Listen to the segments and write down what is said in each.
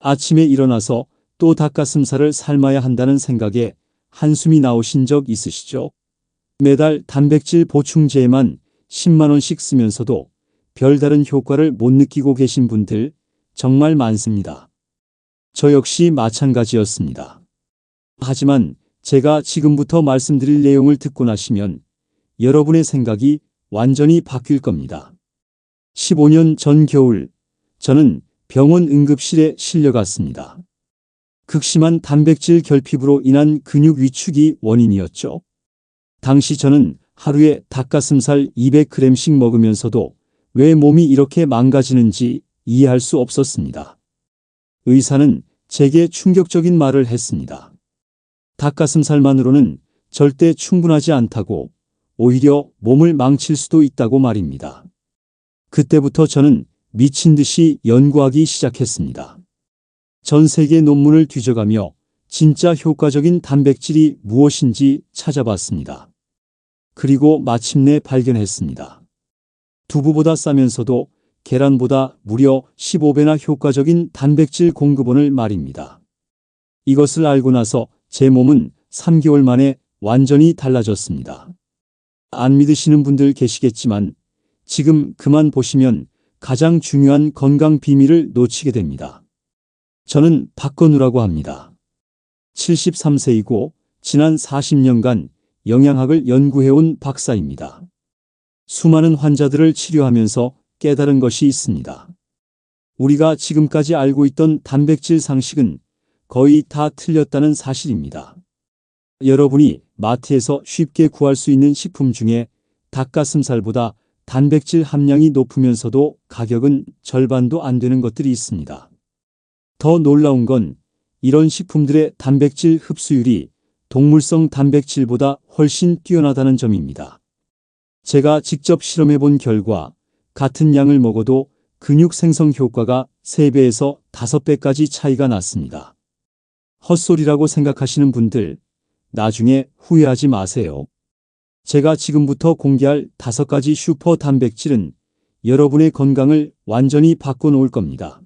아침에 일어나서 또 닭가슴살을 삶아야 한다는 생각에 한숨이 나오신 적 있으시죠? 매달 단백질 보충제에만 10만 원씩 쓰면서도 별다른 효과를 못 느끼고 계신 분들 정말 많습니다. 저 역시 마찬가지였습니다. 하지만 제가 지금부터 말씀드릴 내용을 듣고 나시면 여러분의 생각이 완전히 바뀔 겁니다. 15년 전 겨울, 저는 병원 응급실에 실려갔습니다. 극심한 단백질 결핍으로 인한 근육 위축이 원인이었죠. 당시 저는 하루에 닭가슴살 200g씩 먹으면서도 왜 몸이 이렇게 망가지는지 이해할 수 없었습니다. 의사는 제게 충격적인 말을 했습니다. 닭가슴살만으로는 절대 충분하지 않다고, 오히려 몸을 망칠 수도 있다고 말입니다. 그때부터 저는 미친 듯이 연구하기 시작했습니다. 전 세계 논문을 뒤져가며 진짜 효과적인 단백질이 무엇인지 찾아봤습니다. 그리고 마침내 발견했습니다. 두부보다 싸면서도 계란보다 무려 15배나 효과적인 단백질 공급원을 말입니다. 이것을 알고 나서 제 몸은 3개월 만에 완전히 달라졌습니다. 안 믿으시는 분들 계시겠지만 지금 그만 보시면 가장 중요한 건강 비밀을 놓치게 됩니다. 저는 박건우라고 합니다. 73세이고 지난 40년간 영양학을 연구해온 박사입니다. 수많은 환자들을 치료하면서 깨달은 것이 있습니다. 우리가 지금까지 알고 있던 단백질 상식은 거의 다 틀렸다는 사실입니다. 여러분이 마트에서 쉽게 구할 수 있는 식품 중에 닭가슴살보다 단백질 함량이 높으면서도 가격은 절반도 안 되는 것들이 있습니다. 더 놀라운 건 이런 식품들의 단백질 흡수율이 동물성 단백질보다 훨씬 뛰어나다는 점입니다. 제가 직접 실험해 본 결과 같은 양을 먹어도 근육 생성 효과가 3배에서 5배까지 차이가 났습니다. 헛소리라고 생각하시는 분들, 나중에 후회하지 마세요. 제가 지금부터 공개할 5가지 슈퍼 단백질은 여러분의 건강을 완전히 바꿔놓을 겁니다.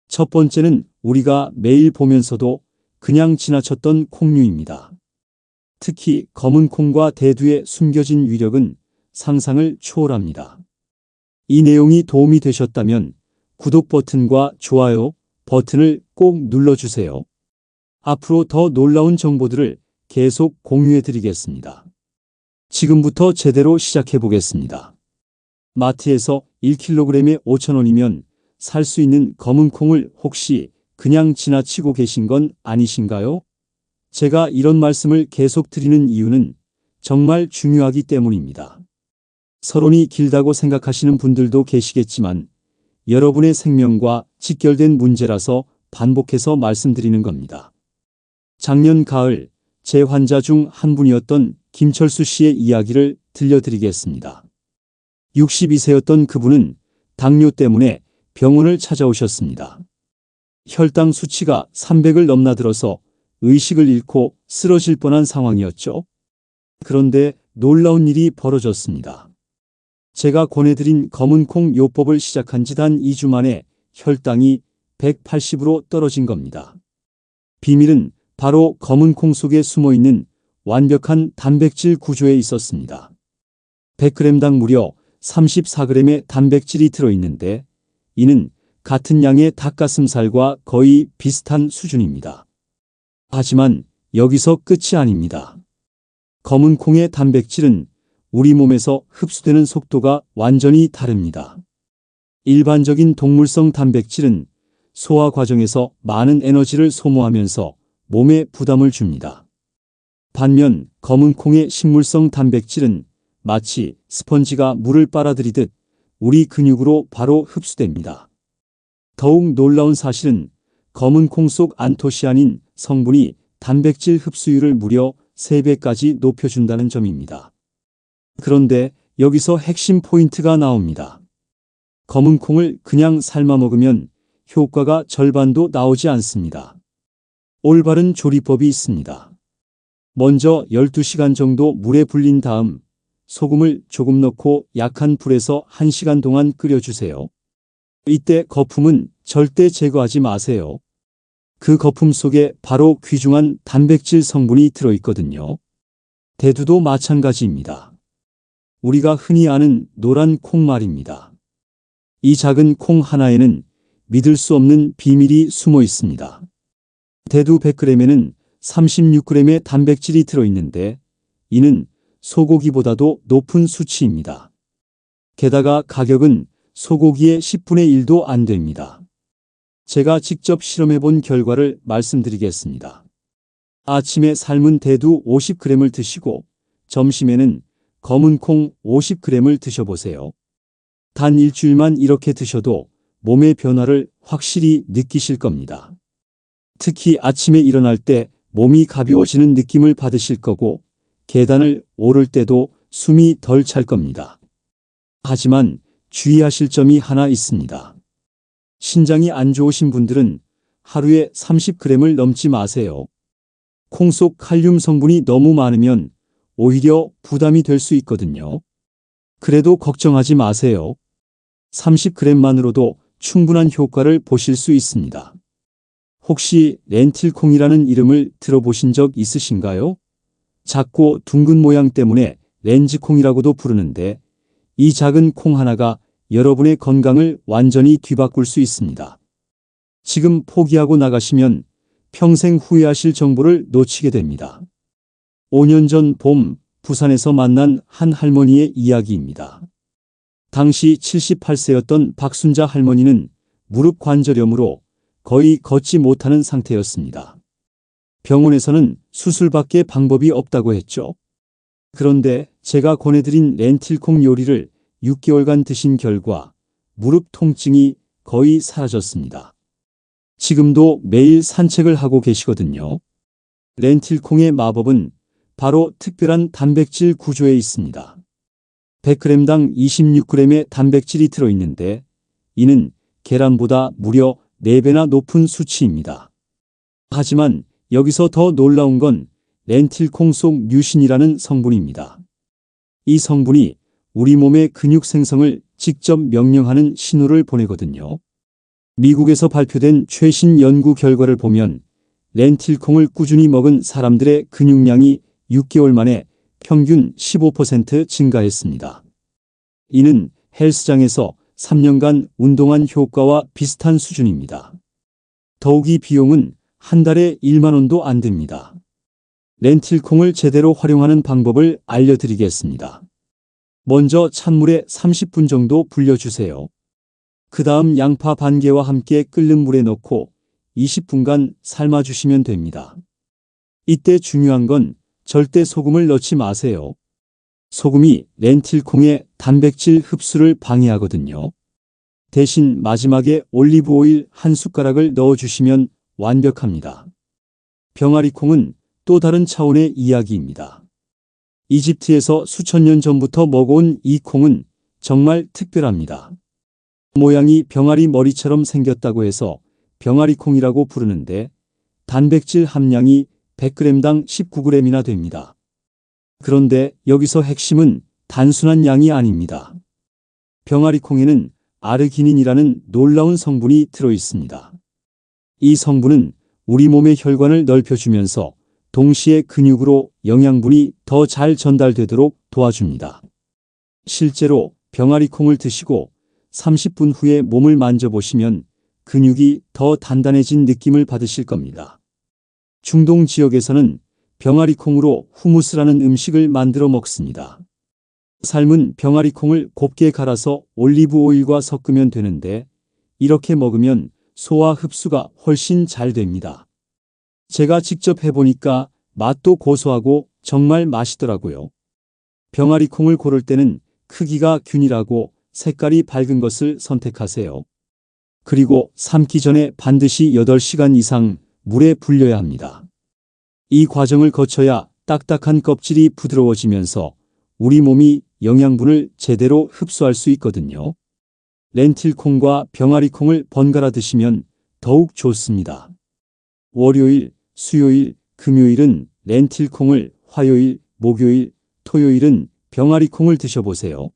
첫 번째는 우리가 매일 보면서도 그냥 지나쳤던 콩류입니다. 특히 검은 콩과 대두의 숨겨진 위력은 상상을 초월합니다. 이 내용이 도움이 되셨다면 구독 버튼과 좋아요 버튼을 꼭 눌러주세요. 앞으로 더 놀라운 정보들을 계속 공유해 드리겠습니다. 지금부터 제대로 시작해 보겠습니다. 마트에서 1kg에 5,000원이면 살 수 있는 검은 콩을 혹시 그냥 지나치고 계신 건 아니신가요? 제가 이런 말씀을 계속 드리는 이유는 정말 중요하기 때문입니다. 서론이 길다고 생각하시는 분들도 계시겠지만 여러분의 생명과 직결된 문제라서 반복해서 말씀드리는 겁니다. 작년 가을 제 환자 중 한 분이었던 김철수 씨의 이야기를 들려드리겠습니다. 62세였던 그분은 당뇨 때문에 병원을 찾아오셨습니다. 혈당 수치가 300을 넘나들어서 의식을 잃고 쓰러질 뻔한 상황이었죠. 그런데 놀라운 일이 벌어졌습니다. 제가 권해드린 검은콩 요법을 시작한 지 단 2주 만에 혈당이 180으로 떨어진 겁니다. 비밀은 바로 검은콩 속에 숨어있는 완벽한 단백질 구조에 있었습니다. 100g당 무려 34g의 단백질이 들어있는데 이는 같은 양의 닭가슴살과 거의 비슷한 수준입니다. 하지만 여기서 끝이 아닙니다. 검은콩의 단백질은 우리 몸에서 흡수되는 속도가 완전히 다릅니다. 일반적인 동물성 단백질은 소화 과정에서 많은 에너지를 소모하면서 몸에 부담을 줍니다. 반면 검은콩의 식물성 단백질은 마치 스펀지가 물을 빨아들이듯 우리 근육으로 바로 흡수됩니다. 더욱 놀라운 사실은 검은콩 속 안토시아닌 성분이 단백질 흡수율을 무려 3배까지 높여준다는 점입니다. 그런데 여기서 핵심 포인트가 나옵니다. 검은콩을 그냥 삶아 먹으면 효과가 절반도 나오지 않습니다. 올바른 조리법이 있습니다. 먼저 12시간 정도 물에 불린 다음 소금을 조금 넣고 약한 불에서 1시간 동안 끓여주세요. 이때 거품은 절대 제거하지 마세요. 그 거품 속에 바로 귀중한 단백질 성분이 들어있거든요. 대두도 마찬가지입니다. 우리가 흔히 아는 노란 콩 말입니다. 이 작은 콩 하나에는 믿을 수 없는 비밀이 숨어 있습니다. 대두 100g에는 36g의 단백질이 들어있는데 이는 소고기보다도 높은 수치입니다. 게다가 가격은 소고기의 10분의 1도 안 됩니다. 제가 직접 실험해 본 결과를 말씀드리겠습니다. 아침에 삶은 대두 50g을 드시고 점심에는 검은 콩 50g을 드셔보세요. 단 일주일만 이렇게 드셔도 몸의 변화를 확실히 느끼실 겁니다. 특히 아침에 일어날 때 몸이 가벼워지는 느낌을 받으실 거고 계단을 오를 때도 숨이 덜 찰 겁니다. 하지만 주의하실 점이 하나 있습니다. 신장이 안 좋으신 분들은 하루에 30g을 넘지 마세요. 콩 속 칼륨 성분이 너무 많으면 오히려 부담이 될 수 있거든요. 그래도 걱정하지 마세요. 30g만으로도 충분한 효과를 보실 수 있습니다. 혹시 렌틸콩이라는 이름을 들어보신 적 있으신가요? 작고 둥근 모양 때문에 렌즈콩이라고도 부르는데 이 작은 콩 하나가 여러분의 건강을 완전히 뒤바꿀 수 있습니다. 지금 포기하고 나가시면 평생 후회하실 정보를 놓치게 됩니다. 5년 전 봄 부산에서 만난 한 할머니의 이야기입니다. 당시 78세였던 박순자 할머니는 무릎 관절염으로 거의 걷지 못하는 상태였습니다. 병원에서는 수술밖에 방법이 없다고 했죠. 그런데 제가 권해드린 렌틸콩 요리를 6개월간 드신 결과 무릎 통증이 거의 사라졌습니다. 지금도 매일 산책을 하고 계시거든요. 렌틸콩의 마법은 바로 특별한 단백질 구조에 있습니다. 100g당 26g의 단백질이 들어있는데 이는 계란보다 무려 4배나 높은 수치입니다. 하지만 여기서 더 놀라운 건 렌틸콩 속 뮤신이라는 성분입니다. 이 성분이 우리 몸의 근육 생성을 직접 명령하는 신호를 보내거든요. 미국에서 발표된 최신 연구 결과를 보면 렌틸콩을 꾸준히 먹은 사람들의 근육량이 6개월 만에 평균 15% 증가했습니다. 이는 헬스장에서 3년간 운동한 효과와 비슷한 수준입니다. 더욱이 비용은 한 달에 1만 원도 안 됩니다. 렌틸콩을 제대로 활용하는 방법을 알려드리겠습니다. 먼저 찬물에 30분 정도 불려주세요. 그 다음 양파 반 개와 함께 끓는 물에 넣고 20분간 삶아주시면 됩니다. 이때 중요한 건 절대 소금을 넣지 마세요. 소금이 렌틸콩의 단백질 흡수를 방해하거든요. 대신 마지막에 올리브 오일 한 숟가락을 넣어주시면 완벽합니다. 병아리콩은 또 다른 차원의 이야기입니다. 이집트에서 수천 년 전부터 먹어온 이 콩은 정말 특별합니다. 모양이 병아리 머리처럼 생겼다고 해서 병아리콩이라고 부르는데 단백질 함량이 100g당 19g이나 됩니다. 그런데 여기서 핵심은 단순한 양이 아닙니다. 병아리콩에는 아르기닌이라는 놀라운 성분이 들어있습니다. 이 성분은 우리 몸의 혈관을 넓혀주면서 동시에 근육으로 영양분이 더 잘 전달되도록 도와줍니다. 실제로 병아리콩을 드시고 30분 후에 몸을 만져보시면 근육이 더 단단해진 느낌을 받으실 겁니다. 중동 지역에서는 병아리콩으로 후무스라는 음식을 만들어 먹습니다. 삶은 병아리콩을 곱게 갈아서 올리브 오일과 섞으면 되는데 이렇게 먹으면 소화 흡수가 훨씬 잘 됩니다. 제가 직접 해보니까 맛도 고소하고 정말 맛있더라고요. 병아리콩을 고를 때는 크기가 균일하고 색깔이 밝은 것을 선택하세요. 그리고 삶기 전에 반드시 8시간 이상 물에 불려야 합니다. 이 과정을 거쳐야 딱딱한 껍질이 부드러워지면서 우리 몸이 영양분을 제대로 흡수할 수 있거든요. 렌틸콩과 병아리콩을 번갈아 드시면 더욱 좋습니다. 월요일, 수요일, 금요일은 렌틸콩을, 화요일, 목요일, 토요일은 병아리콩을 드셔보세요.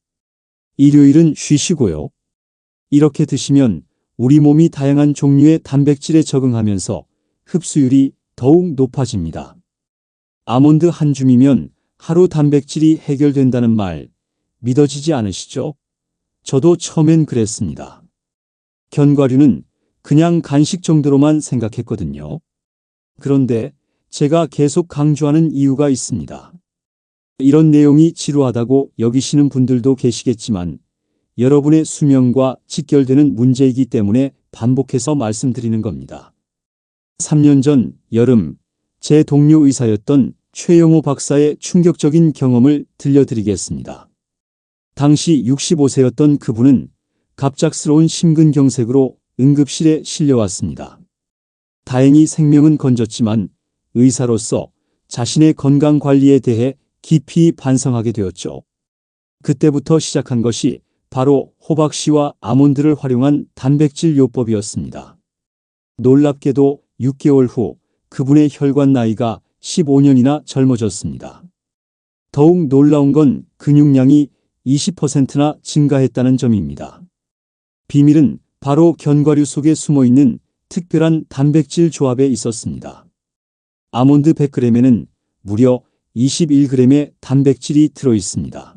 일요일은 쉬시고요. 이렇게 드시면 우리 몸이 다양한 종류의 단백질에 적응하면서 흡수율이 더욱 높아집니다. 아몬드 한 줌이면 하루 단백질이 해결된다는 말 믿어지지 않으시죠? 저도 처음엔 그랬습니다. 견과류는 그냥 간식 정도로만 생각했거든요. 그런데 제가 계속 강조하는 이유가 있습니다. 이런 내용이 지루하다고 여기시는 분들도 계시겠지만 여러분의 수명과 직결되는 문제이기 때문에 반복해서 말씀드리는 겁니다. 3년 전 여름 제 동료 의사였던 최영호 박사의 충격적인 경험을 들려드리겠습니다. 당시 65세였던 그분은 갑작스러운 심근경색으로 응급실에 실려왔습니다. 다행히 생명은 건졌지만 의사로서 자신의 건강 관리에 대해 깊이 반성하게 되었죠. 그때부터 시작한 것이 바로 호박씨와 아몬드를 활용한 단백질 요법이었습니다. 놀랍게도 6개월 후 그분의 혈관 나이가 15년이나 젊어졌습니다. 더욱 놀라운 건 근육량이 20%나 증가했다는 점입니다. 비밀은 바로 견과류 속에 숨어있는 특별한 단백질 조합에 있었습니다. 아몬드 100g에는 무려 21g의 단백질이 들어있습니다.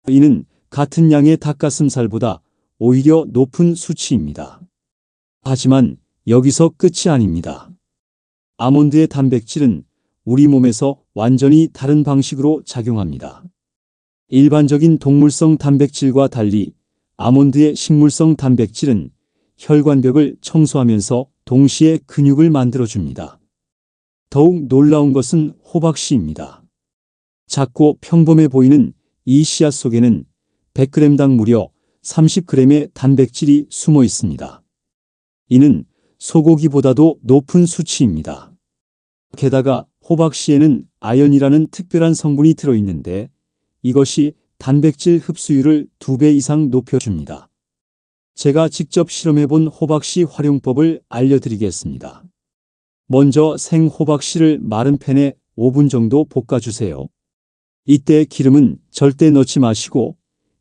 이는 같은 양의 닭가슴살보다 오히려 높은 수치입니다. 하지만 여기서 끝이 아닙니다. 아몬드의 단백질은 우리 몸에서 완전히 다른 방식으로 작용합니다. 일반적인 동물성 단백질과 달리 아몬드의 식물성 단백질은 혈관벽을 청소하면서 동시에 근육을 만들어줍니다. 더욱 놀라운 것은 호박씨입니다. 작고 평범해 보이는 이 씨앗 속에는 100g당 무려 30g의 단백질이 숨어 있습니다. 이는 소고기보다도 높은 수치입니다. 게다가 호박씨에는 아연이라는 특별한 성분이 들어있는데 이것이 단백질 흡수율을 2배 이상 높여줍니다. 제가 직접 실험해본 호박씨 활용법을 알려드리겠습니다. 먼저 생 호박씨를 마른 팬에 5분 정도 볶아주세요. 이때 기름은 절대 넣지 마시고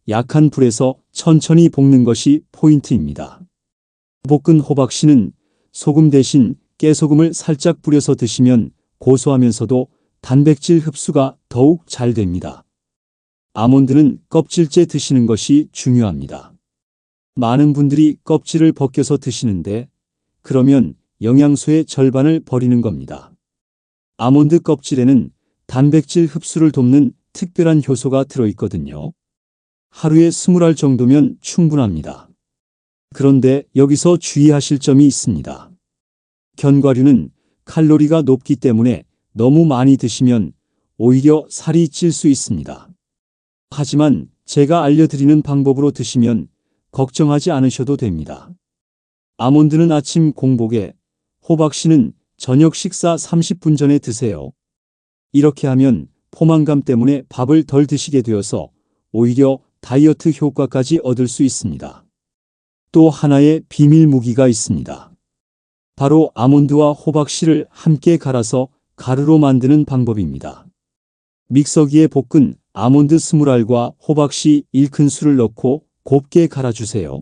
약한 불에서 천천히 볶는 것이 포인트입니다. 볶은 호박씨는 소금 대신 깨소금을 살짝 뿌려서 드시면 고소하면서도 단백질 흡수가 더욱 잘 됩니다. 아몬드는 껍질째 드시는 것이 중요합니다. 많은 분들이 껍질을 벗겨서 드시는데 그러면 영양소의 절반을 버리는 겁니다. 아몬드 껍질에는 단백질 흡수를 돕는 특별한 효소가 들어있거든요. 하루에 20알 정도면 충분합니다. 그런데 여기서 주의하실 점이 있습니다. 견과류는 칼로리가 높기 때문에 너무 많이 드시면 오히려 살이 찔 수 있습니다. 하지만 제가 알려드리는 방법으로 드시면 걱정하지 않으셔도 됩니다. 아몬드는 아침 공복에, 호박씨는 저녁 식사 30분 전에 드세요. 이렇게 하면 포만감 때문에 밥을 덜 드시게 되어서 오히려 다이어트 효과까지 얻을 수 있습니다. 또 하나의 비밀 무기가 있습니다. 바로 아몬드와 호박씨를 함께 갈아서 가루로 만드는 방법입니다. 믹서기에 볶은 아몬드 20알과 호박씨 1큰술을 넣고 곱게 갈아주세요.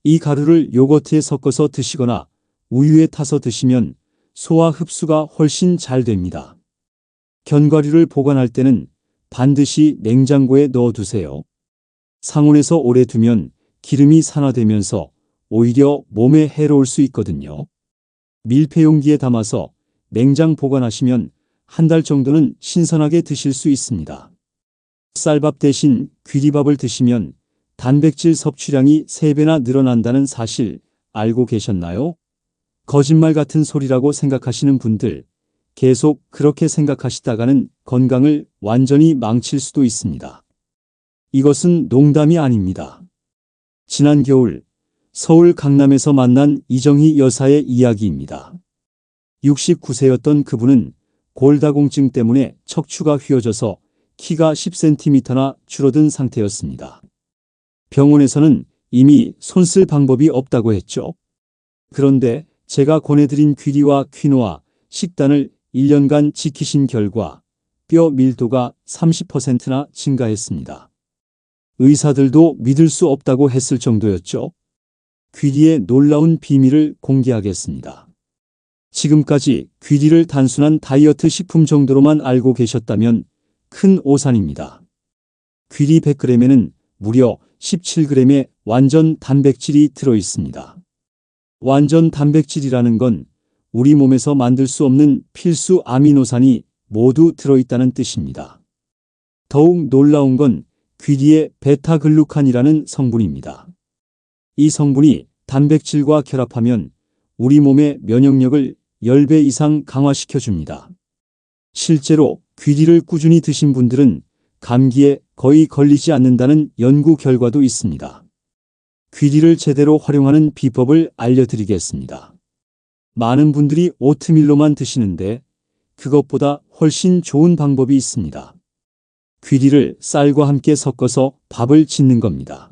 이 가루를 요거트에 섞어서 드시거나 우유에 타서 드시면 소화 흡수가 훨씬 잘 됩니다. 견과류를 보관할 때는 반드시 냉장고에 넣어두세요. 상온에서 오래 두면 기름이 산화되면서 오히려 몸에 해로울 수 있거든요. 밀폐용기에 담아서 냉장 보관하시면 한 달 정도는 신선하게 드실 수 있습니다. 쌀밥 대신 귀리밥을 드시면 단백질 섭취량이 3배나 늘어난다는 사실 알고 계셨나요? 거짓말 같은 소리라고 생각하시는 분들, 계속 그렇게 생각하시다가는 건강을 완전히 망칠 수도 있습니다. 이것은 농담이 아닙니다. 지난 겨울 서울 강남에서 만난 이정희 여사의 이야기입니다. 69세였던 그분은 골다공증 때문에 척추가 휘어져서 키가 10cm나 줄어든 상태였습니다. 병원에서는 이미 손쓸 방법이 없다고 했죠. 그런데 제가 권해드린 귀리와 퀴노아, 식단을 1년간 지키신 결과 뼈 밀도가 30%나 증가했습니다. 의사들도 믿을 수 없다고 했을 정도였죠. 귀리의 놀라운 비밀을 공개하겠습니다. 지금까지 귀리를 단순한 다이어트 식품 정도로만 알고 계셨다면 큰 오산입니다. 귀리 100g에는 무려 17g의 완전 단백질이 들어 있습니다. 완전 단백질이라는 건 우리 몸에서 만들 수 없는 필수 아미노산이 모두 들어있다는 뜻입니다. 더욱 놀라운 건 귀리의 베타글루칸이라는 성분입니다. 이 성분이 단백질과 결합하면 우리 몸의 면역력을 10배 이상 강화시켜줍니다. 실제로 귀리를 꾸준히 드신 분들은 감기에 거의 걸리지 않는다는 연구 결과도 있습니다. 귀리를 제대로 활용하는 비법을 알려드리겠습니다. 많은 분들이 오트밀로만 드시는데 그것보다 훨씬 좋은 방법이 있습니다. 귀리를 쌀과 함께 섞어서 밥을 짓는 겁니다.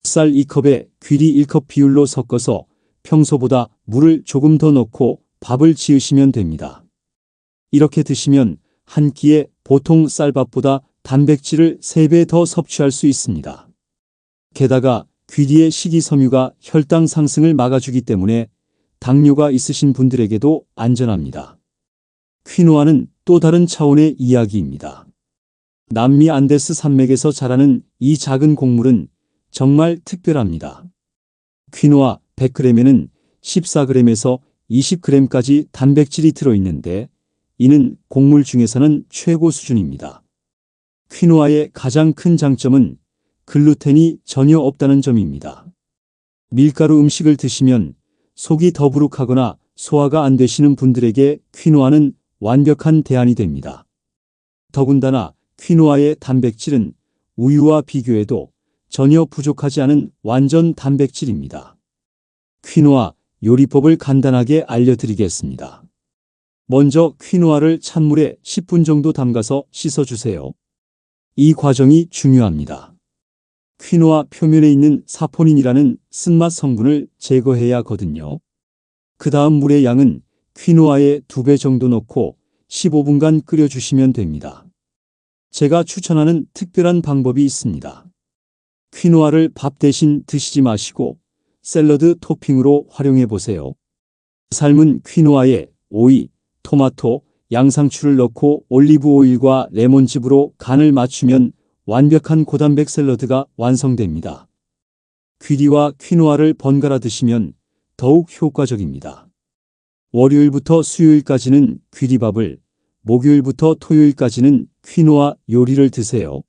쌀 2컵에 귀리 1컵 비율로 섞어서 평소보다 물을 조금 더 넣고 밥을 지으시면 됩니다. 이렇게 드시면 한 끼에 보통 쌀밥보다 단백질을 3배 더 섭취할 수 있습니다. 게다가 귀리의 식이섬유가 혈당 상승을 막아주기 때문에 당뇨가 있으신 분들에게도 안전합니다. 퀴노아는 또 다른 차원의 이야기입니다. 남미 안데스 산맥에서 자라는 이 작은 곡물은 정말 특별합니다. 퀴노아 100g에는 14g에서 20g까지 단백질이 들어있는데 이는 곡물 중에서는 최고 수준입니다. 퀴노아의 가장 큰 장점은 글루텐이 전혀 없다는 점입니다. 밀가루 음식을 드시면 속이 더부룩하거나 소화가 안 되시는 분들에게 퀴노아는 완벽한 대안이 됩니다. 더군다나 퀴노아의 단백질은 우유와 비교해도 전혀 부족하지 않은 완전 단백질입니다. 퀴노아 요리법을 간단하게 알려드리겠습니다. 먼저 퀴노아를 찬물에 10분 정도 담가서 씻어주세요. 이 과정이 중요합니다. 퀴노아 표면에 있는 사포닌이라는 쓴맛 성분을 제거해야 하거든요. 그 다음 물의 양은 퀴노아의 2배 정도 넣고 15분간 끓여주시면 됩니다. 제가 추천하는 특별한 방법이 있습니다. 퀴노아를 밥 대신 드시지 마시고 샐러드 토핑으로 활용해 보세요. 삶은 퀴노아에 오이, 토마토, 양상추를 넣고 올리브 오일과 레몬즙으로 간을 맞추면 완벽한 고단백 샐러드가 완성됩니다. 귀리와 퀴노아를 번갈아 드시면 더욱 효과적입니다. 월요일부터 수요일까지는 귀리밥을, 목요일부터 토요일까지는 퀴노아 요리를 드세요.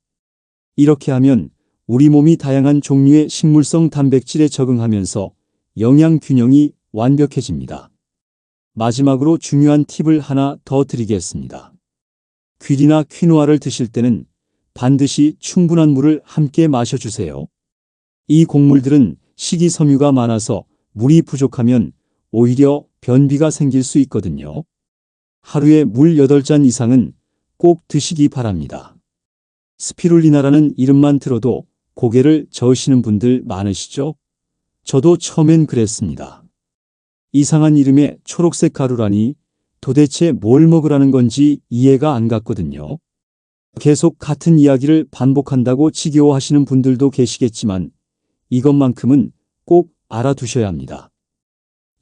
이렇게 하면 우리 몸이 다양한 종류의 식물성 단백질에 적응하면서 영양 균형이 완벽해집니다. 마지막으로 중요한 팁을 하나 더 드리겠습니다. 귀리나 퀴노아를 드실 때는 반드시 충분한 물을 함께 마셔주세요. 이 곡물들은 식이섬유가 많아서 물이 부족하면 오히려 변비가 생길 수 있거든요. 하루에 물 8잔 이상은 꼭 드시기 바랍니다. 스피룰리나라는 이름만 들어도 고개를 저으시는 분들 많으시죠? 저도 처음엔 그랬습니다. 이상한 이름의 초록색 가루라니 도대체 뭘 먹으라는 건지 이해가 안 갔거든요. 계속 같은 이야기를 반복한다고 지겨워하시는 분들도 계시겠지만 이것만큼은 꼭 알아두셔야 합니다.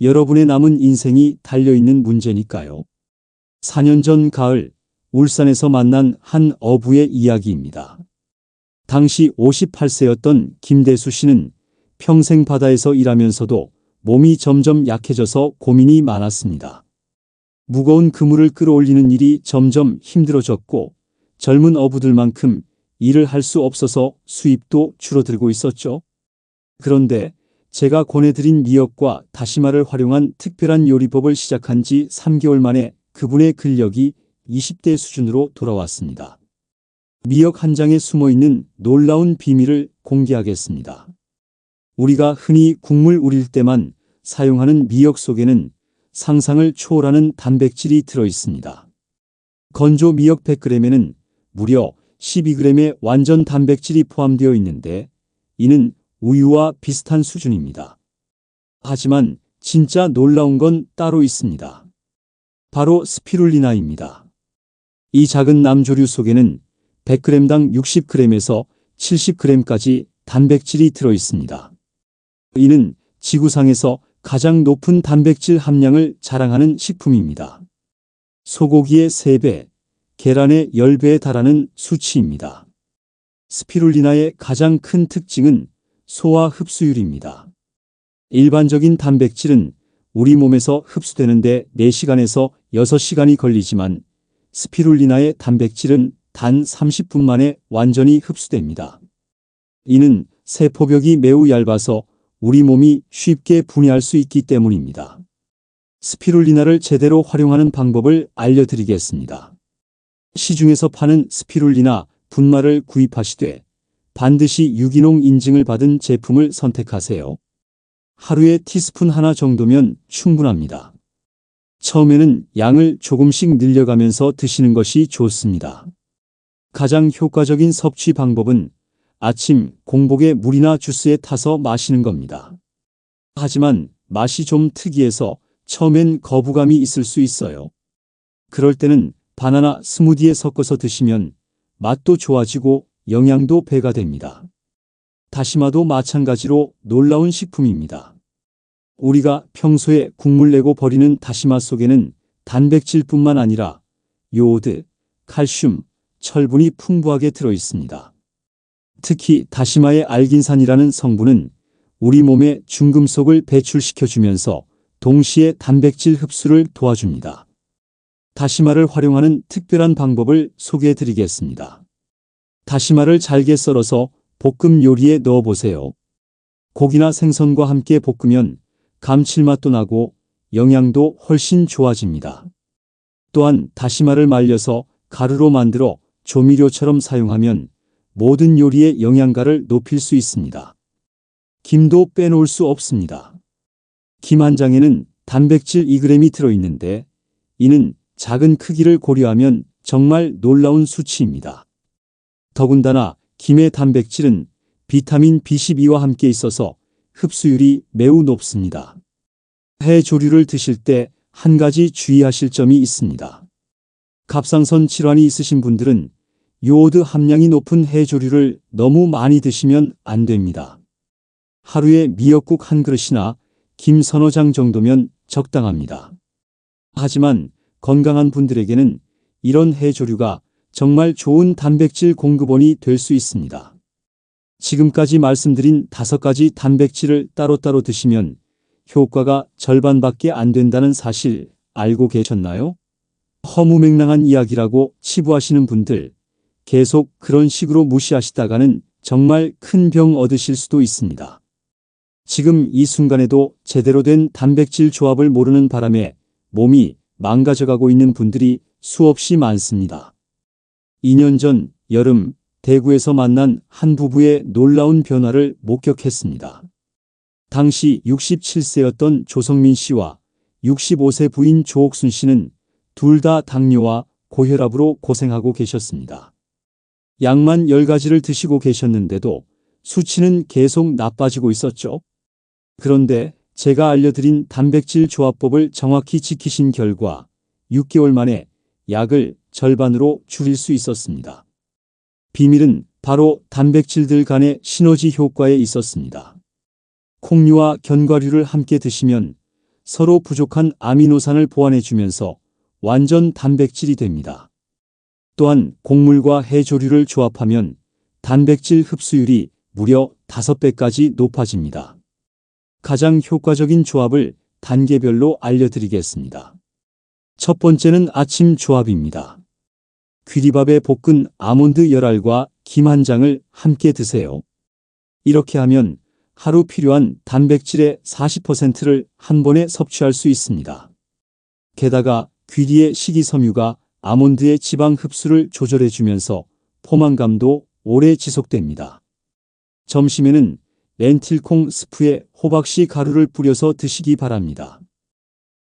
여러분의 남은 인생이 달려있는 문제니까요. 4년 전 가을, 울산에서 만난 한 어부의 이야기입니다. 당시 58세였던 김대수 씨는 평생 바다에서 일하면서도 몸이 점점 약해져서 고민이 많았습니다. 무거운 그물을 끌어올리는 일이 점점 힘들어졌고 젊은 어부들만큼 일을 할 수 없어서 수입도 줄어들고 있었죠. 그런데 제가 권해드린 미역과 다시마를 활용한 특별한 요리법을 시작한 지 3개월 만에 그분의 근력이 20대 수준으로 돌아왔습니다. 미역 한 장에 숨어있는 놀라운 비밀을 공개하겠습니다. 우리가 흔히 국물 우릴 때만 사용하는 미역 속에는 상상을 초월하는 단백질이 들어있습니다. 건조 미역 100g에는 무려 12g의 완전 단백질이 포함되어 있는데 이는 우유와 비슷한 수준입니다. 하지만 진짜 놀라운 건 따로 있습니다. 바로 스피룰리나입니다. 이 작은 남조류 속에는 100g당 60g에서 70g까지 단백질이 들어있습니다. 이는 지구상에서 가장 높은 단백질 함량을 자랑하는 식품입니다. 소고기의 3배, 계란의 10배에 달하는 수치입니다. 스피룰리나의 가장 큰 특징은 소화 흡수율입니다. 일반적인 단백질은 우리 몸에서 흡수되는데 4시간에서 6시간이 걸리지만 스피룰리나의 단백질은 단 30분 만에 완전히 흡수됩니다. 이는 세포벽이 매우 얇아서 우리 몸이 쉽게 분해할 수 있기 때문입니다. 스피룰리나를 제대로 활용하는 방법을 알려드리겠습니다. 시중에서 파는 스피룰리나 분말을 구입하시되 반드시 유기농 인증을 받은 제품을 선택하세요. 하루에 티스푼 하나 정도면 충분합니다. 처음에는 양을 조금씩 늘려가면서 드시는 것이 좋습니다. 가장 효과적인 섭취 방법은 아침 공복에 물이나 주스에 타서 마시는 겁니다. 하지만 맛이 좀 특이해서 처음엔 거부감이 있을 수 있어요. 그럴 때는 바나나 스무디에 섞어서 드시면 맛도 좋아지고 영양도 배가 됩니다. 다시마도 마찬가지로 놀라운 식품입니다. 우리가 평소에 국물 내고 버리는 다시마 속에는 단백질뿐만 아니라 요오드, 칼슘, 철분이 풍부하게 들어 있습니다. 특히 다시마의 알긴산이라는 성분은 우리 몸에 중금속을 배출시켜주면서 동시에 단백질 흡수를 도와줍니다. 다시마를 활용하는 특별한 방법을 소개해 드리겠습니다. 다시마를 잘게 썰어서 볶음 요리에 넣어보세요. 고기나 생선과 함께 볶으면 감칠맛도 나고 영양도 훨씬 좋아집니다. 또한 다시마를 말려서 가루로 만들어 조미료처럼 사용하면 모든 요리의 영양가를 높일 수 있습니다. 김도 빼놓을 수 없습니다. 김 한 장에는 단백질 2g이 들어있는데 이는 작은 크기를 고려하면 정말 놀라운 수치입니다. 더군다나 김의 단백질은 비타민 B12와 함께 있어서 흡수율이 매우 높습니다. 해 조류를 드실 때 한 가지 주의하실 점이 있습니다. 갑상선 질환이 있으신 분들은 요오드 함량이 높은 해 조류를 너무 많이 드시면 안 됩니다. 하루에 미역국 한 그릇이나 김 서너 장 정도면 적당합니다. 하지만 건강한 분들에게는 이런 해 조류가 정말 좋은 단백질 공급원이 될 수 있습니다. 지금까지 말씀드린 5가지 단백질을 따로따로 드시면 효과가 절반밖에 안 된다는 사실 알고 계셨나요? 허무맹랑한 이야기라고 치부하시는 분들, 계속 그런 식으로 무시하시다가는 정말 큰 병 얻으실 수도 있습니다. 지금 이 순간에도 제대로 된 단백질 조합을 모르는 바람에 몸이 망가져가고 있는 분들이 수없이 많습니다. 2년 전 여름 대구에서 만난 한 부부의 놀라운 변화를 목격했습니다. 당시 67세였던 조성민 씨와 65세 부인 조옥순 씨는 둘 다 당뇨와 고혈압으로 고생하고 계셨습니다. 약만 10가지를 드시고 계셨는데도 수치는 계속 나빠지고 있었죠. 그런데 제가 알려드린 단백질 조합법을 정확히 지키신 결과 6개월 만에 약을 절반으로 줄일 수 있었습니다. 비밀은 바로 단백질들 간의 시너지 효과에 있었습니다. 콩류와 견과류를 함께 드시면 서로 부족한 아미노산을 보완해주면서 완전 단백질이 됩니다. 또한 곡물과 해조류를 조합하면 단백질 흡수율이 무려 5배까지 높아집니다. 가장 효과적인 조합을 단계별로 알려드리겠습니다. 첫 번째는 아침 조합입니다. 귀리밥에 볶은 아몬드 열알과 김 한 장을 함께 드세요. 이렇게 하면 하루 필요한 단백질의 40%를 한 번에 섭취할 수 있습니다. 게다가 귀리의 식이섬유가 아몬드의 지방 흡수를 조절해주면서 포만감도 오래 지속됩니다. 점심에는 렌틸콩 스프에 호박씨 가루를 뿌려서 드시기 바랍니다.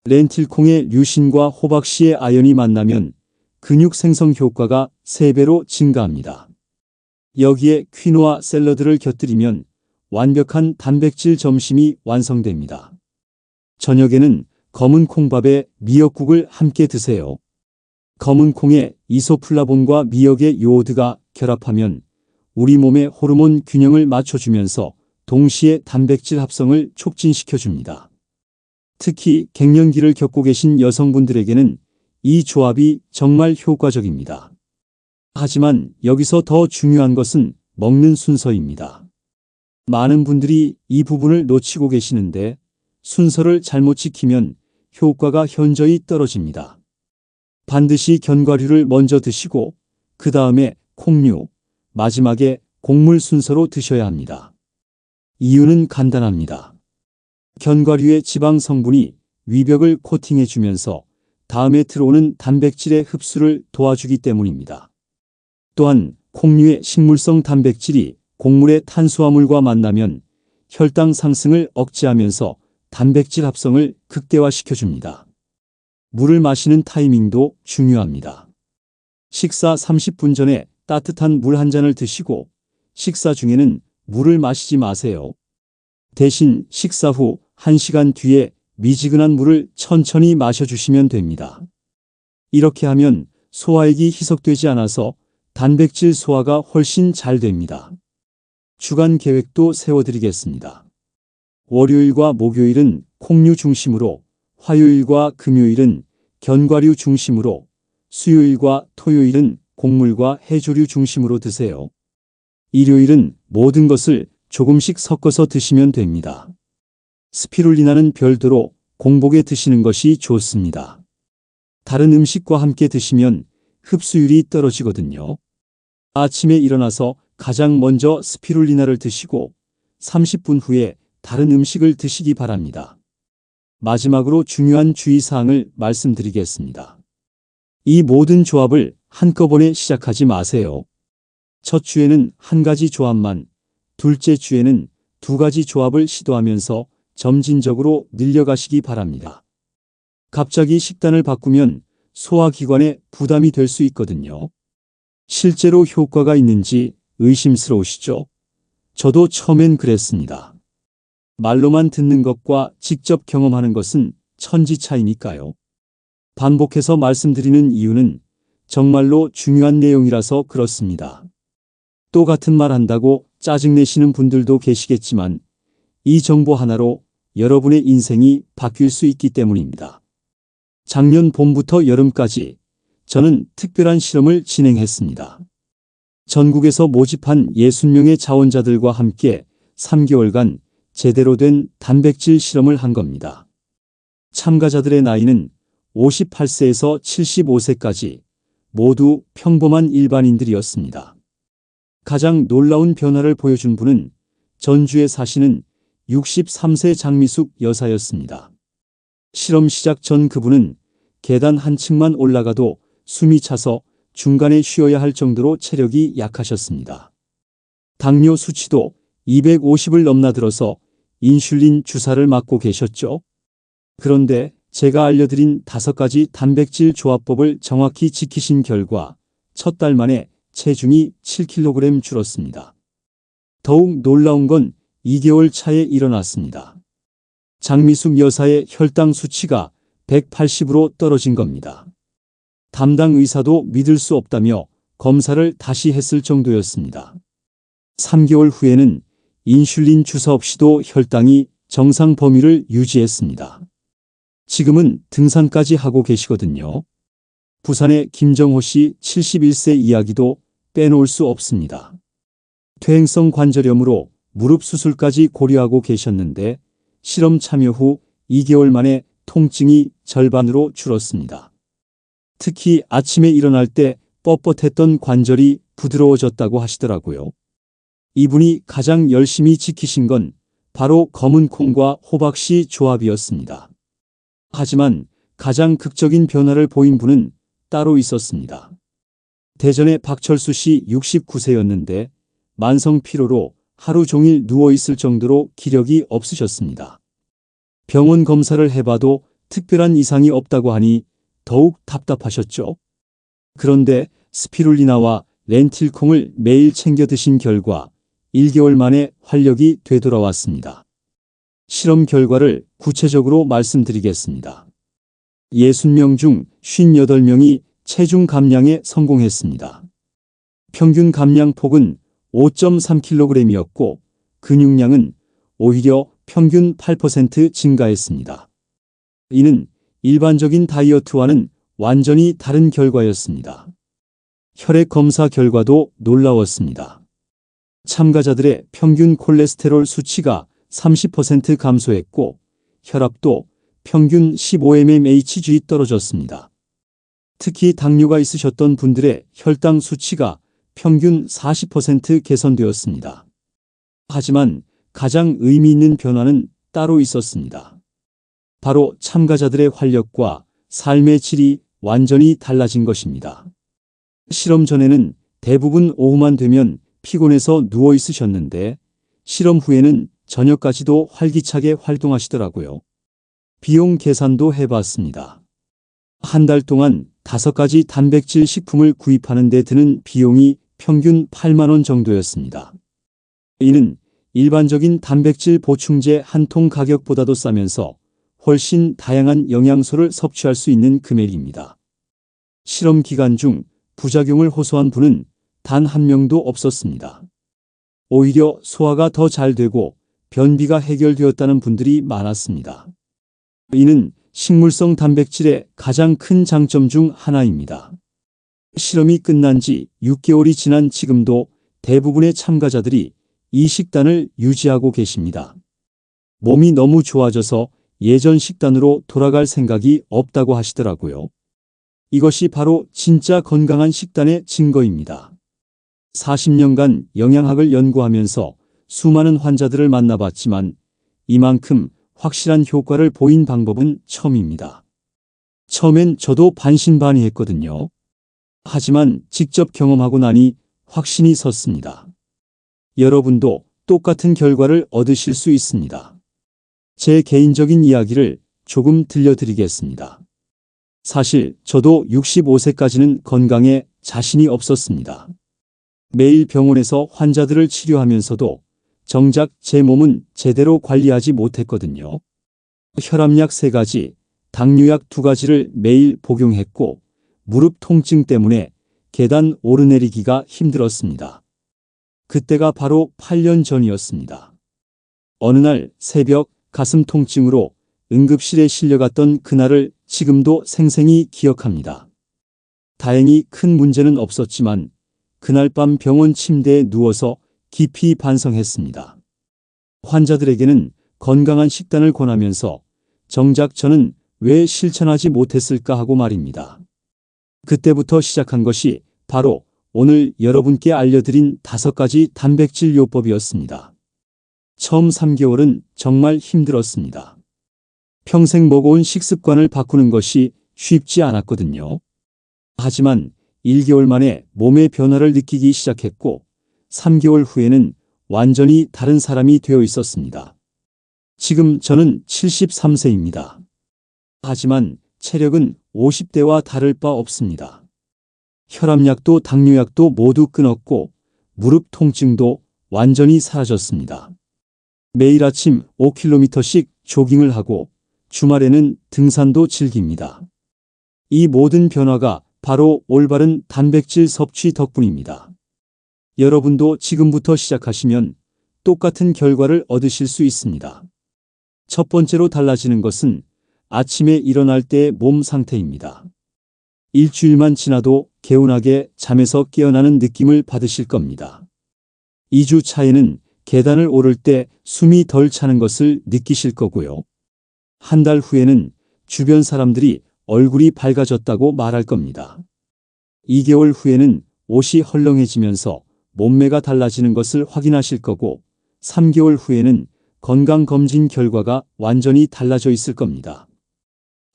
렌틸콩의 류신과 호박씨의 아연이 만나면 근육 생성 효과가 3배로 증가합니다. 여기에 퀴노아 샐러드를 곁들이면 완벽한 단백질 점심이 완성됩니다. 저녁에는 검은 콩밥에 미역국을 함께 드세요. 검은 콩에 이소플라본과 미역의 요오드가 결합하면 우리 몸의 호르몬 균형을 맞춰주면서 동시에 단백질 합성을 촉진시켜줍니다. 특히 갱년기를 겪고 계신 여성분들에게는 이 조합이 정말 효과적입니다. 하지만 여기서 더 중요한 것은 먹는 순서입니다. 많은 분들이 이 부분을 놓치고 계시는데 순서를 잘못 지키면 효과가 현저히 떨어집니다. 반드시 견과류를 먼저 드시고 그 다음에 콩류, 마지막에 곡물 순서로 드셔야 합니다. 이유는 간단합니다. 견과류의 지방 성분이 위벽을 코팅해 주면서 다음에 들어오는 단백질의 흡수를 도와주기 때문입니다. 또한 콩류의 식물성 단백질이 곡물의 탄수화물과 만나면 혈당 상승을 억제하면서 단백질 합성을 극대화시켜줍니다. 물을 마시는 타이밍도 중요합니다. 식사 30분 전에 따뜻한 물 한 잔을 드시고 식사 중에는 물을 마시지 마세요. 대신 식사 후 1시간 뒤에 미지근한 물을 천천히 마셔주시면 됩니다. 이렇게 하면 소화액이 희석되지 않아서 단백질 소화가 훨씬 잘 됩니다. 주간 계획도 세워드리겠습니다. 월요일과 목요일은 콩류 중심으로, 화요일과 금요일은 견과류 중심으로, 수요일과 토요일은 곡물과 해조류 중심으로 드세요. 일요일은 모든 것을 조금씩 섞어서 드시면 됩니다. 스피룰리나는 별도로 공복에 드시는 것이 좋습니다. 다른 음식과 함께 드시면 흡수율이 떨어지거든요. 아침에 일어나서 가장 먼저 스피룰리나를 드시고 30분 후에 다른 음식을 드시기 바랍니다. 마지막으로 중요한 주의사항을 말씀드리겠습니다. 이 모든 조합을 한꺼번에 시작하지 마세요. 첫 주에는 한 가지 조합만, 둘째 주에는 두 가지 조합을 시도하면서 점진적으로 늘려가시기 바랍니다. 갑자기 식단을 바꾸면 소화기관에 부담이 될 수 있거든요. 실제로 효과가 있는지 의심스러우시죠? 저도 처음엔 그랬습니다. 말로만 듣는 것과 직접 경험하는 것은 천지 차이니까요. 반복해서 말씀드리는 이유는 정말로 중요한 내용이라서 그렇습니다. 또 같은 말 한다고 짜증내시는 분들도 계시겠지만 이 정보 하나로 여러분의 인생이 바뀔 수 있기 때문입니다. 작년 봄부터 여름까지 저는 특별한 실험을 진행했습니다. 전국에서 모집한 60명의 자원자들과 함께 3개월간 제대로 된 단백질 실험을 한 겁니다. 참가자들의 나이는 58세에서 75세까지 모두 평범한 일반인들이었습니다. 가장 놀라운 변화를 보여준 분은 전주에 사시는 63세 장미숙 여사였습니다. 실험 시작 전 그분은 계단 한 층만 올라가도 숨이 차서 중간에 쉬어야 할 정도로 체력이 약하셨습니다. 당뇨 수치도 250을 넘나들어서 인슐린 주사를 맞고 계셨죠. 그런데 제가 알려드린 5가지 단백질 조합법을 정확히 지키신 결과 첫 달 만에 체중이 7kg 줄었습니다. 더욱 놀라운 건 2개월 차에 일어났습니다. 장미숙 여사의 혈당 수치가 180으로 떨어진 겁니다. 담당 의사도 믿을 수 없다며 검사를 다시 했을 정도였습니다. 3개월 후에는 인슐린 주사 없이도 혈당이 정상 범위를 유지했습니다. 지금은 등산까지 하고 계시거든요. 부산의 김정호 씨 71세 이야기도 빼놓을 수 없습니다. 퇴행성 관절염으로 무릎 수술까지 고려하고 계셨는데 실험 참여 후 2개월 만에 통증이 절반으로 줄었습니다. 특히 아침에 일어날 때 뻣뻣했던 관절이 부드러워졌다고 하시더라고요. 이분이 가장 열심히 지키신 건 바로 검은 콩과 호박씨 조합이었습니다. 하지만 가장 극적인 변화를 보인 분은 따로 있었습니다. 대전의 박철수 씨 69세였는데 만성 피로로 하루 종일 누워있을 정도로 기력이 없으셨습니다. 병원 검사를 해봐도 특별한 이상이 없다고 하니 더욱 답답하셨죠. 그런데 스피룰리나와 렌틸콩을 매일 챙겨 드신 결과 1개월 만에 활력이 되돌아왔습니다. 실험 결과를 구체적으로 말씀드리겠습니다. 60명 중 58명이 체중 감량에 성공했습니다. 평균 감량폭은 5.3kg이었고 근육량은 오히려 평균 8% 증가했습니다. 이는 일반적인 다이어트와는 완전히 다른 결과였습니다. 혈액 검사 결과도 놀라웠습니다. 참가자들의 평균 콜레스테롤 수치가 30% 감소했고 혈압도 평균 15mmHg 떨어졌습니다. 특히 당뇨가 있으셨던 분들의 혈당 수치가 평균 40% 개선되었습니다. 하지만 가장 의미 있는 변화는 따로 있었습니다. 바로 참가자들의 활력과 삶의 질이 완전히 달라진 것입니다. 실험 전에는 대부분 오후만 되면 피곤해서 누워 있으셨는데 실험 후에는 저녁까지도 활기차게 활동하시더라고요. 비용 계산도 해봤습니다. 한 달 동안 5가지 단백질 식품을 구입하는 데 드는 비용이 평균 8만 원 정도였습니다. 이는 일반적인 단백질 보충제 한 통 가격보다도 싸면서 훨씬 다양한 영양소를 섭취할 수 있는 금액입니다. 실험 기간 중 부작용을 호소한 분은 단 한 명도 없었습니다. 오히려 소화가 더 잘 되고 변비가 해결되었다는 분들이 많았습니다. 이는 식물성 단백질의 가장 큰 장점 중 하나입니다. 실험이 끝난 지 6개월이 지난 지금도 대부분의 참가자들이 이 식단을 유지하고 계십니다. 몸이 너무 좋아져서 예전 식단으로 돌아갈 생각이 없다고 하시더라고요. 이것이 바로 진짜 건강한 식단의 증거입니다. 40년간 영양학을 연구하면서 수많은 환자들을 만나봤지만 이만큼 확실한 효과를 보인 방법은 처음입니다. 처음엔 저도 반신반의했거든요. 하지만 직접 경험하고 나니 확신이 섰습니다. 여러분도 똑같은 결과를 얻으실 수 있습니다. 제 개인적인 이야기를 조금 들려드리겠습니다. 사실 저도 65세까지는 건강에 자신이 없었습니다. 매일 병원에서 환자들을 치료하면서도 정작 제 몸은 제대로 관리하지 못했거든요. 혈압약 3가지, 당뇨약 2가지를 매일 복용했고 무릎 통증 때문에 계단 오르내리기가 힘들었습니다. 그때가 바로 8년 전이었습니다. 어느 날 새벽 가슴 통증으로 응급실에 실려갔던 그날을 지금도 생생히 기억합니다. 다행히 큰 문제는 없었지만 그날 밤 병원 침대에 누워서 깊이 반성했습니다. 환자들에게는 건강한 식단을 권하면서 정작 저는 왜 실천하지 못했을까 하고 말입니다. 그때부터 시작한 것이 바로 오늘 여러분께 알려드린 5가지 단백질 요법이었습니다. 처음 3개월은 정말 힘들었습니다. 평생 먹어온 식습관을 바꾸는 것이 쉽지 않았거든요. 하지만 1개월 만에 몸의 변화를 느끼기 시작했고 3개월 후에는 완전히 다른 사람이 되어 있었습니다. 지금 저는 73세입니다. 하지만 체력은 50대와 다를 바 없습니다. 혈압약도 당뇨약도 모두 끊었고 무릎 통증도 완전히 사라졌습니다. 매일 아침 5km씩 조깅을 하고 주말에는 등산도 즐깁니다. 이 모든 변화가 바로 올바른 단백질 섭취 덕분입니다. 여러분도 지금부터 시작하시면 똑같은 결과를 얻으실 수 있습니다. 첫 번째로 달라지는 것은 아침에 일어날 때의 몸 상태입니다. 일주일만 지나도 개운하게 잠에서 깨어나는 느낌을 받으실 겁니다. 2주 차에는 계단을 오를 때 숨이 덜 차는 것을 느끼실 거고요. 한 달 후에는 주변 사람들이 얼굴이 밝아졌다고 말할 겁니다. 2개월 후에는 옷이 헐렁해지면서 몸매가 달라지는 것을 확인하실 거고 3개월 후에는 건강검진 결과가 완전히 달라져 있을 겁니다.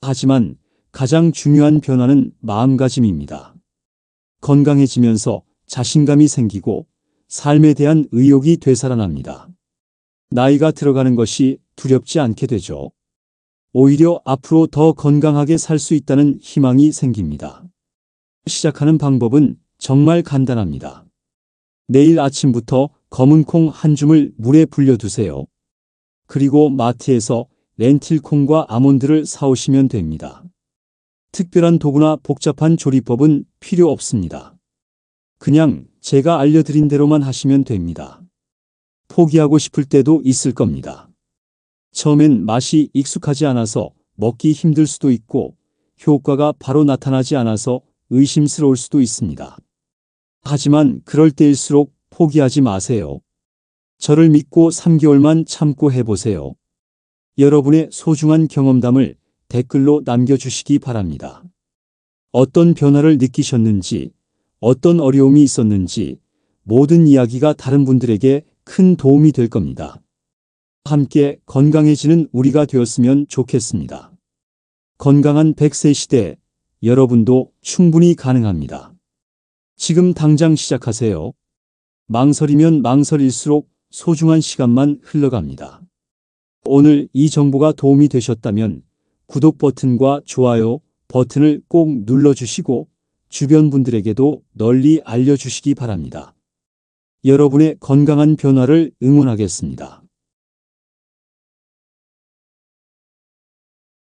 하지만 가장 중요한 변화는 마음가짐입니다. 건강해지면서 자신감이 생기고 삶에 대한 의욕이 되살아납니다. 나이가 들어가는 것이 두렵지 않게 되죠. 오히려 앞으로 더 건강하게 살 수 있다는 희망이 생깁니다. 시작하는 방법은 정말 간단합니다. 내일 아침부터 검은 콩 한 줌을 물에 불려두세요. 그리고 마트에서 렌틸콩과 아몬드를 사오시면 됩니다. 특별한 도구나 복잡한 조리법은 필요 없습니다. 그냥 제가 알려드린 대로만 하시면 됩니다. 포기하고 싶을 때도 있을 겁니다. 처음엔 맛이 익숙하지 않아서 먹기 힘들 수도 있고 효과가 바로 나타나지 않아서 의심스러울 수도 있습니다. 하지만 그럴 때일수록 포기하지 마세요. 저를 믿고 3개월만 참고 해보세요. 여러분의 소중한 경험담을 댓글로 남겨주시기 바랍니다. 어떤 변화를 느끼셨는지, 어떤 어려움이 있었는지 모든 이야기가 다른 분들에게 큰 도움이 될 겁니다. 함께 건강해지는 우리가 되었으면 좋겠습니다. 건강한 100세 시대, 여러분도 충분히 가능합니다. 지금 당장 시작하세요. 망설이면 망설일수록 소중한 시간만 흘러갑니다. 오늘 이 정보가 도움이 되셨다면 구독 버튼과 좋아요 버튼을 꼭 눌러주시고 주변 분들에게도 널리 알려주시기 바랍니다. 여러분의 건강한 변화를 응원하겠습니다.